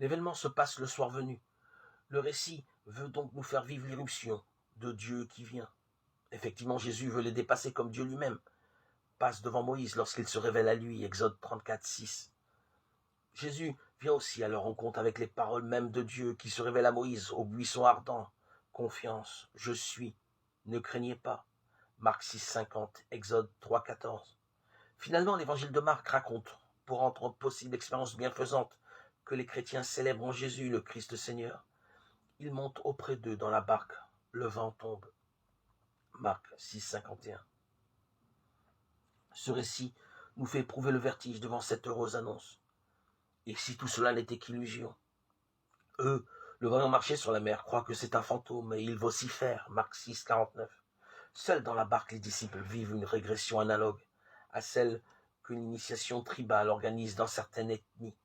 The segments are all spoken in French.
L'événement se passe le soir venu. Le récit veut donc nous faire vivre l'irruption de Dieu qui vient. Effectivement, Jésus veut les dépasser comme Dieu lui-même passe devant Moïse lorsqu'il se révèle à lui, Exode 34, 6. Jésus vient aussi à leur rencontre avec les paroles mêmes de Dieu qui se révèlent à Moïse au buisson ardent. Confiance, je suis, ne craignez pas. Marc 6, 50, Exode 3, 14. Finalement, l'évangile de Marc raconte, pour rendre possible l'expérience bienfaisante que les chrétiens célèbrent en Jésus, le Christ Seigneur. Il monte auprès d'eux dans la barque, le vent tombe. Marc 6, 51. Ce récit nous fait éprouver le vertige devant cette heureuse annonce. Et si tout cela n'était qu'illusion? Eux, le voyant marcher sur la mer, croient que c'est un fantôme et ils vocifèrent. Marc 6, 49. Seuls dans la barque, les disciples vivent une régression analogue à celle que l'initiation tribale organise dans certaines ethnies.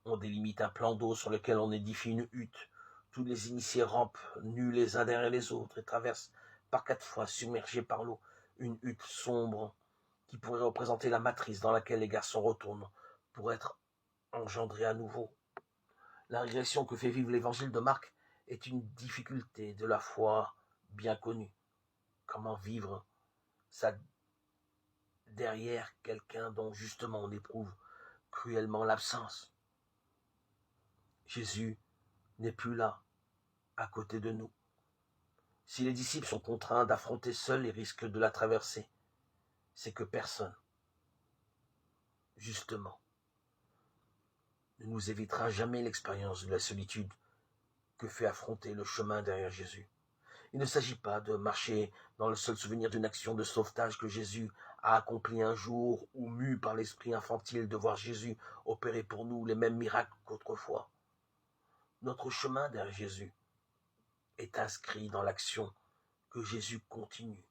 On délimite un plan d'eau sur lequel on édifie une hutte. Tous les initiés rampent, nus les uns derrière les autres, et traversent par 4 fois, submergés par l'eau, une hutte sombre qui pourrait représenter la matrice dans laquelle les garçons retournent pour être engendrés à nouveau. La régression que fait vivre l'évangile de Marc est une difficulté de la foi bien connue. Comment vivre ça derrière quelqu'un dont justement on éprouve cruellement l'absence? Jésus n'est plus là, à côté de nous. Si les disciples sont contraints d'affronter seuls les risques de la traversée, c'est que personne, justement, ne nous évitera jamais l'expérience de la solitude que fait affronter le chemin derrière Jésus. Il ne s'agit pas de marcher dans le seul souvenir d'une action de sauvetage que Jésus a accomplie un jour ou mu par l'esprit infantile de voir Jésus opérer pour nous les mêmes miracles qu'autrefois. Notre chemin derrière Jésus est inscrit dans l'action que Jésus continue,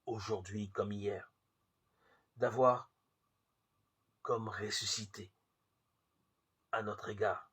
aujourd'hui comme hier, d'avoir comme ressuscité à notre égard